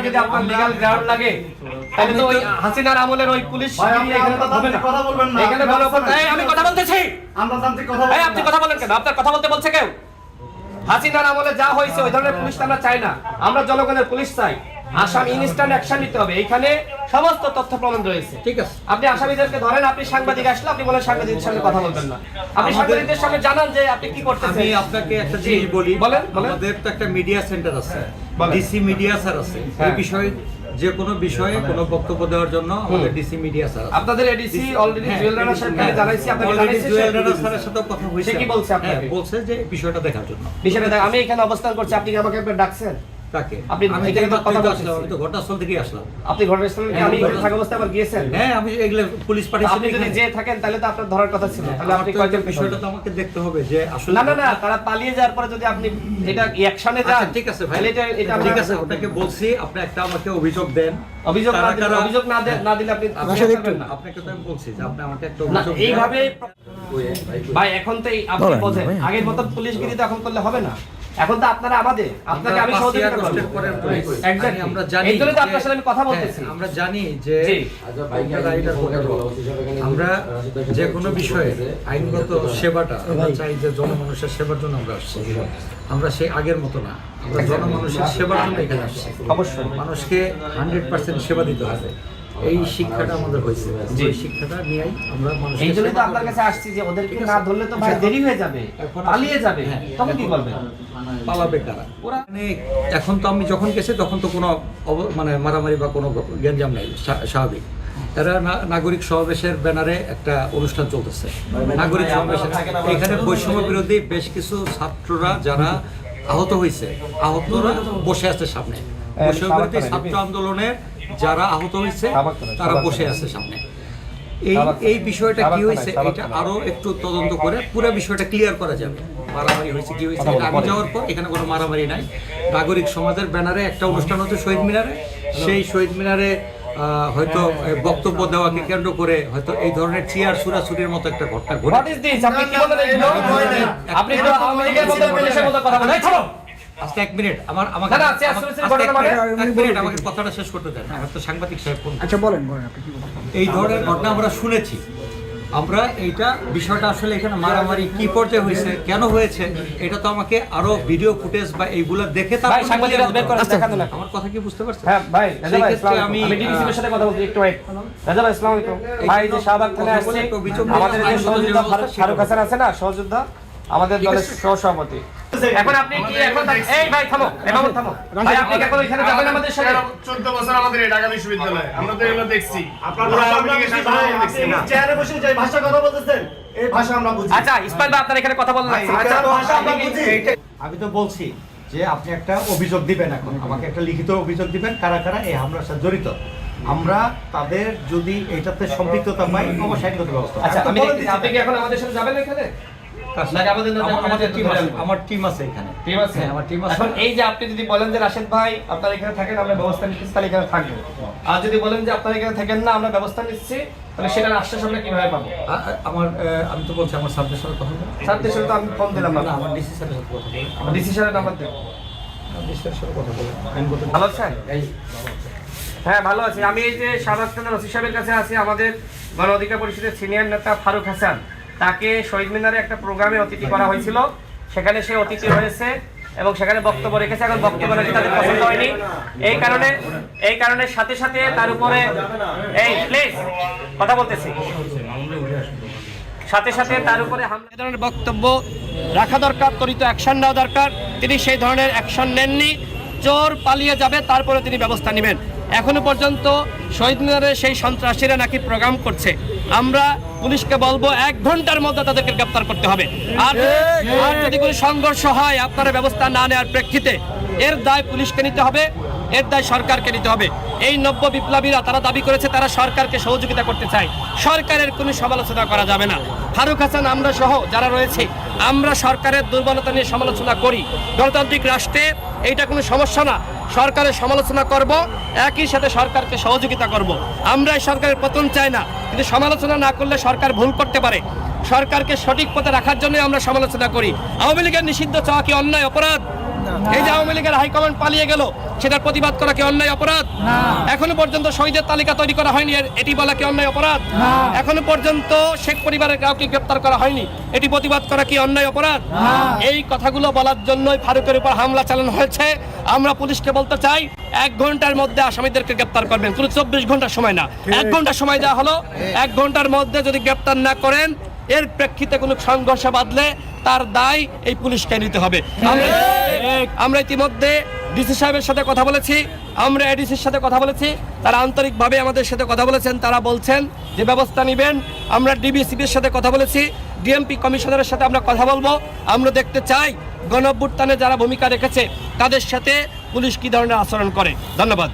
যদি আপনার legal ground লাগে তাহলে তো ওই হাসিনার আমলের ওই পুলিশ এখানে তো হবে না। কথা বলবেন না। এখানে ভালো এই আমি কথা বলতেছি। আমরা যান্ত্রিক কথা বলবো। এই আপনি কথা বলেন কেন? আপনার কথা বলতে বলছে কেউ? হাসিনার আমলে যা হয়েছে ওই ধরনের পুলিশ আমরা চাই না। আমরা জনগণের পুলিশ চাই। আসাম ইনস্ট্যান্ট অ্যাকশন নিতে হবে। এখানে সমস্ত তথ্য প্রমাণ রয়েছে। ঠিক আছে। আপনি আসামিদেরকে ধরেন, আপনি সাংবাদিক আসলে আপনি বলেন সাংবাদিকদের সঙ্গে কথা বলবেন না। আপনি সাংবাদিকদের সঙ্গে জানান যে আপনি কি করতেছেন। আমি আপনাকে একটা জিনিস বলি, বলেন। আমাদের তো একটা মিডিয়া সেন্টার আছে, ডিসি মিডিয়া স্যার আছে। এই বিষয়ে যে কোনো বিষয়ে কোনো বক্তব্য দেওয়ার জন্য আমাদের ডিসি মিডিয়া স্যার আছে। আপনাদের এডিসি অলরেডি জুয়েল রানা স্যারকে জানাইছি, আপনাকে অলরেডি জানাইছি। জুয়েল রানা স্যারের সাথে কথা হয়েছে। সে কি বলছে আপনাকে? বলছে যে বিষয়টা দেখার জন্য। বিষয়টা আমি এখানে অবস্থান করছি, আপনি কি আমাকে একবার ডাকছেন? তাকে আপনি আমি এখানে তো কথা বলছেন। আমি তো ঘটনাস্থল থেকে আসলাম। আপনি ঘটনাস্থলে আমি এখানে থাকা অবস্থায় আবার গিয়েছেন? হ্যাঁ, আমি এগুলো পুলিশ পাঠিয়েছি। আপনি যদি যে থাকেন তাহলে তো আপনার ধরার কথা ছিল। তাহলে আপনি কয়জন বিষয়টা তো আমাকে দেখতে হবে যে আসলে না তারা পালিয়ে যাওয়ার পরে যদি আপনি এটা অ্যাকশনে যান। ঠিক আছে ভাই, তাহলে এটা ঠিক আছে, আপনাকে বলছি আপনি একটা আমাকে অভিযোগ দেন। অভিযোগ না দিলে আপনি আপনাকে তো আমি বলছি যে আপনি আমাকে একটা না অভিযোগ এইভাবে ভাই এখন তো আপনি বোঝেন আগের মত পুলিশগিরি তো এখন করলে হবে না। এখন তো আপনারা আমাদের আপনাকে আমি সহযোগিতা করব। এক্স্যাক্টলি আমরা জানি এইজন্য তো আপনার সাথে আমি কথা বলতেছি। আমরা জানি যে আমরা যে কোনো বিষয়ে আইনগত সেবাটা আমরা চাই যে জনমানুষের সেবার জন্য আমরা আসছি। আমরা সেই আগের মতো না, আমরা জনমানুষের সেবার জন্য এখানে আসছি। অবশ্যই মানুষকে 100% সেবা দিতে হবে, এই শিক্ষাটা আমাদের হয়েছে। যে শিক্ষাটা নিয়েই আমরা মানুষের এই জন্যই তো আপনার কাছে আসছি যে ওদেরকে না ধরলে তো ভাই দেরি হয়ে যাবে, পালিয়ে যাবে, তখন কি করবেন? পালাবে কারা? মানে এখন তো আমি যখন গেছি তখন তো কোনো মানে মারামারি বা কোনো গ্যাঞ্জাম নাই, স্বাভাবিক। এরা নাগরিক সমাবেশের ব্যানারে একটা অনুষ্ঠান চলতেছে। নাগরিক সমাবেশ এখানে বৈষম্য বিরোধী বেশ কিছু ছাত্ররা যারা আহত হয়েছে, আহতরা বসে আছে সামনে। বৈষম্য বিরোধী ছাত্র আন্দোলনের যারা আহত হয়েছে তারা বসে আছে সামনে। এই বিষয়টা কি হয়েছে এটা আরো একটু তদন্ত করে পুরো বিষয়টা ক্লিয়ার করা যাবে। মারামারি হয়েছে কি হয়েছে এটা আমি যাওয়ার পর এখানে কোনো মারামারি নাই। নাগরিক সমাজের ব্যানারে একটা অনুষ্ঠান হচ্ছে শহীদ মিনারে, সেই শহীদ মিনারে হয়তো বক্তব্য দেওয়াকে কেন্দ্র করে হয়তো এই ধরনের চেয়ার ছুরাছুরির মতো একটা ঘটনা ঘটে। আপনি কি বলেন? আপনি তো আওয়ামী লীগের মতো পুলিশের মতো কথা বলেন। আজকে এক মিনিট আমাকে কথাটা শেষ করতে দেন। আমার তো সাংবাদিক সাহেব ফোন। আচ্ছা বলেন আপনি কি বলেন? এই ধরনের ঘটনা আমরা শুনেছি। আমরা এইটা বিষয়টা আসলে এখানে মারামারি কি পর্যায়ে হয়েছে, কেন হয়েছে, এটা তো আমাকে আরো ভিডিও ফুটেজ বা এইগুলা দেখে ভাই সাংবাদিকরা বের করে দেখানো না। আমার কথা কি বুঝতে পারছেন? হ্যাঁ ভাই, রাজা ভাই আমি ডিবিসির সাথে কথা বলছি, একটু ওয়েট। রাজা ভাই আসসালামু আলাইকুম। ভাই যে শাহবাগ থানায় আসছে আমাদের যে সহযোদ্ধা ফারুক হাসান আছে না, সহযোদ্ধা আমাদের দলের সহসভাপতি। এখন আপনি কি এখন এই ভাই থামো, এমামত থামো ভাই, আপনি কি এখন এখানে যাবেন আমাদের সাথে? 14 বছর আমাদের এই ঢাকা বিশ্ববিদ্যালয়ে আমরা তো এগুলো দেখছি। আপনারা আওয়ামী লীগের সাথে দেখছি না। চেয়ারে বসে যে ভাষা কথা বলতেছেন এই ভাষা আমরা বুঝি। আচ্ছা ইসমাইল ভাই আপনার এখানে কথা বললেন। আচ্ছা ভাষা আমরা বুঝি। আমি তো বলছি যে আপনি একটা অভিযোগ দিবেন, এখন আমাকে একটা লিখিত অভিযোগ দিবেন কারা কারা এই হামলার সাথে জড়িত। আমরা তাদের যদি এটাতে সম্পৃক্ততা পাই অবশ্যই আইনগত ব্যবস্থা। আচ্ছা আপনি কি এখন আমাদের সাথে যাবেন এখানে? আমার টিম আছে এখানে। টিম আছে? হ্যাঁ, আমার টিম আছে। এখন এই যে আপনি যদি বলেন যে রাশেদ ভাই আপনারা এখানে থাকেন, আমরা ব্যবস্থা নিচ্ছি, তাহলে এখানে থাকবো। আর যদি বলেন যে আপনারা এখানে থাকেন না, আমরা ব্যবস্থা নিচ্ছি, তাহলে সেটার আশ্বাস আমরা কিভাবে পাবো? আমি তো বলছি আমার সাবজেক্ট সাথে কথা বলবো। স্যারদের সাথে তো আমি ফোন দিলাম না, আমার ডিসি স্যারের সাথে কথা বলবো। আমার ডিসি স্যারের নাম্বার দেন। ডিসি স্যারের সাথে কথা বলবো। আইনগত ভালো আছেন? হ্যাঁ ভালো আছি। আমি এই যে শাহবাগ থানার ওসি সাহেবের কাছে আছি। আমাদের গণ অধিকার পরিষদের সিনিয়র নেতা ফারুক হাসান, তাকে শহীদ মিনারে একটা প্রোগ্রামে অতিথি করা হয়েছিল, সেখানে সে অতিথি হয়েছে এবং সেখানে বক্তব্য রেখেছে। এখন বক্তব্য নাকি তাদের পছন্দ হয়নি, এই কারণে সাথে সাথে তার উপরে এই প্লিজ কথা বলতেছি, সাথে সাথে তার উপরে হামলা ধরনের বক্তব্য রাখা দরকার, ত্বরিত অ্যাকশন নেওয়া দরকার। তিনি সেই ধরনের অ্যাকশন নেননি। চোর পালিয়ে যাবে তারপরে তিনি ব্যবস্থা নেবেন। এখনো পর্যন্ত শহীদ মিনারে সেই সন্ত্রাসীরা নাকি প্রোগ্রাম করছে। আমরা পুলিশকে বলবো 1 ঘন্টার মধ্যে তাদেরকে গ্রেফতার করতে হবে। আর যদি কোনো সংঘর্ষ হয় আপনারা ব্যবস্থা না নেওয়ার প্রেক্ষিতে এর দায় পুলিশকে নিতে হবে, এর দায় সরকারকে নিতে হবে। এই নব্য বিপ্লবীরা তারা দাবি করেছে তারা সরকারকে সহযোগিতা করতে চায়, সরকারের কোনো সমালোচনা করা যাবে না। ফারুক হাসান আমরা সহ যারা রয়েছে আমরা সরকারের দুর্বলতা নিয়ে সমালোচনা করি। গণতান্ত্রিক রাষ্ট্রে এইটা কোনো সমস্যা না, সরকারের সমালোচনা করব, একই সাথে সরকারকে সহযোগিতা করব। আমরা এই সরকারের পতন চাই না, কিন্তু সমালোচনা না করলে সরকার ভুল করতে পারে। সরকারকে সঠিক পথে রাখার জন্য আমরা সমালোচনা করি। আওয়ামী লীগের নিষিদ্ধ চাওয়া কি অন্যায় অপরাধ? এই যে আওয়ামী লীগের হাইকমান্ড পালিয়ে গেল, সেটার প্রতিবাদ করা কি অন্যায় অপরাধ? এখনো পর্যন্ত শহীদের তালিকা তৈরি করা হয়নি, এটি বলা কি অন্যায় অপরাধ? এখনো পর্যন্ত শেখ পরিবারের কাউকে গ্রেপ্তার করা হয়নি, এটি প্রতিবাদ করা কি অন্যায় অপরাধ? এই কথাগুলো বলার জন্যই ফারুকের উপর হামলা চালানো হয়েছে। আমরা পুলিশকে বলতে চাই, 1 ঘন্টার মধ্যে আসামিদেরকে গ্রেপ্তার করবেন, পুরো 24 ঘন্টার সময় না, 1 ঘন্টা সময় দেওয়া হলো। 1 ঘন্টার মধ্যে যদি গ্রেপ্তার না করেন, এর প্রেক্ষিতে কোনো সংঘর্ষে বাঁধলে তার দায় এই পুলিশকে নিতে হবে। আমরা ইতিমধ্যে ডিসি সাহেবের সাথে কথা বলেছি, আমরা এডিসির সাথে কথা বলেছি, তারা আন্তরিকভাবে আমাদের সাথে কথা বলেছেন, তারা বলছেন যে ব্যবস্থা নেবেন। আমরা ডিবিসিপির সাথে কথা বলেছি, ডিএমপি কমিশনারের সাথে আমরা কথা বলবো। আমরা দেখতে চাই গণ অভ্যুত্থানে যারা ভূমিকা রেখেছে তাদের সাথে পুলিশ কী ধরনের আচরণ করে। ধন্যবাদ।